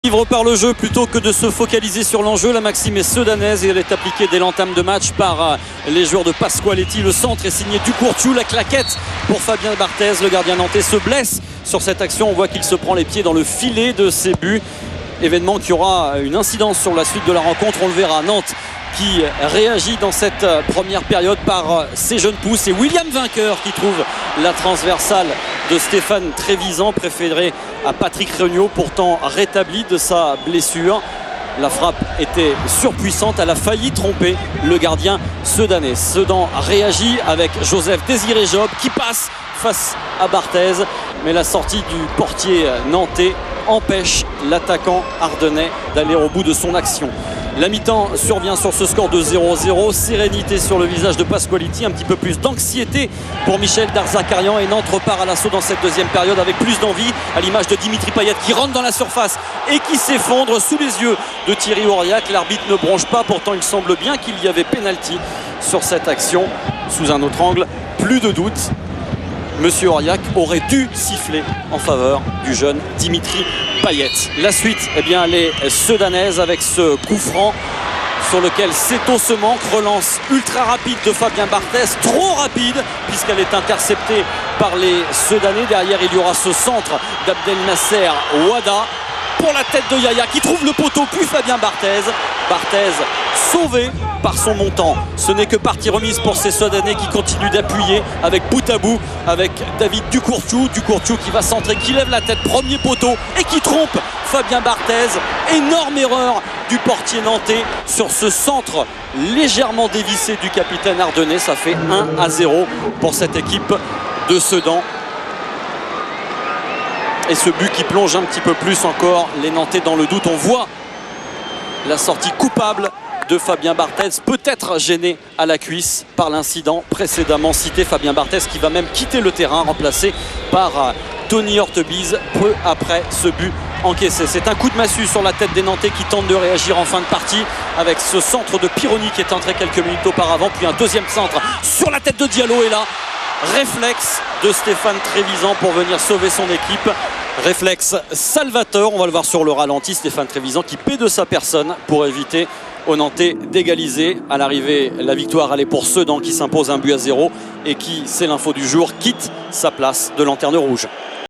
Vivre par le jeu plutôt que de se focaliser sur l'enjeu. La maxime est sedanaise et elle est appliquée dès l'entame de match par les joueurs de Pasqualetti. Le centre est signé Ducourciu, la claquette pour Fabien Barthez. Le gardien nantais se blesse sur cette action. On voit qu'il se prend les pieds dans le filet de ses buts. Événement qui aura une incidence sur la suite de la rencontre. On le verra. Nantes qui réagit dans cette première période par ses jeunes pousses. Et William Vainqueur qui trouve la transversale de Stéphane Trévisan, préféré à Patrick Regnault, pourtant rétabli de sa blessure. La frappe était surpuissante, elle a failli tromper le gardien sedanais. Sedan réagit avec Joseph Désiré Job qui passe face à Barthez, mais la sortie du portier nantais empêche l'attaquant ardennais d'aller au bout de son action. La mi-temps survient sur ce score de 0-0. Sérénité sur le visage de Pasqualetti, un petit peu plus d'anxiété pour Michel Darzacarian, et Nantes repart à l'assaut dans cette deuxième période avec plus d'envie, à l'image de Dimitri Payet qui rentre dans la surface et qui s'effondre sous les yeux de Thierry Aurillac. L'arbitre ne bronche pas, pourtant il semble bien qu'il y avait pénalty sur cette action. Sous un autre angle, plus de doute, Monsieur Aurillac aurait dû siffler en faveur du jeune Dimitri Payet. La suite, eh bien, elle est sedanaise avec ce coup franc sur lequel Seto se manque. Relance ultra rapide de Fabien Barthez, trop rapide puisqu'elle est interceptée par les Sedanais. Derrière, il y aura ce centre d'Abdel Nasser Ouada pour la tête de Yaya qui trouve le poteau, puis Fabien Barthez. Barthez sauvé par son montant. Ce n'est que partie remise pour ces Sedanais qui continuent d'appuyer avec bout à bout avec David Ducourciu. Ducourciu qui va centrer, qui lève la tête, premier poteau et qui trompe Fabien Barthez. Énorme erreur du portier nantais sur ce centre légèrement dévissé du capitaine ardennais. Ça fait 1-0 pour cette équipe de Sedan. Et ce but qui plonge un petit peu plus encore les Nantais dans le doute. On voit la sortie coupable de Fabien Barthez, peut-être gêné à la cuisse par l'incident précédemment cité. Fabien Barthez qui va même quitter le terrain, remplacé par Tony Hortebise peu après ce but encaissé. C'est un coup de massue sur la tête des Nantais qui tentent de réagir en fin de partie avec ce centre de Pironi qui est entré quelques minutes auparavant, puis un deuxième centre sur la tête de Diallo, et là réflexe de Stéphane Trévisan pour venir sauver son équipe. Réflexe salvateur, on va le voir sur le ralenti. Stéphane Trévisan qui paie de sa personne pour éviter aux Nantais d'égaliser. À l'arrivée, la victoire elle est pour Sedan qui s'impose 1-0 et qui, c'est l'info du jour, quitte sa place de lanterne rouge.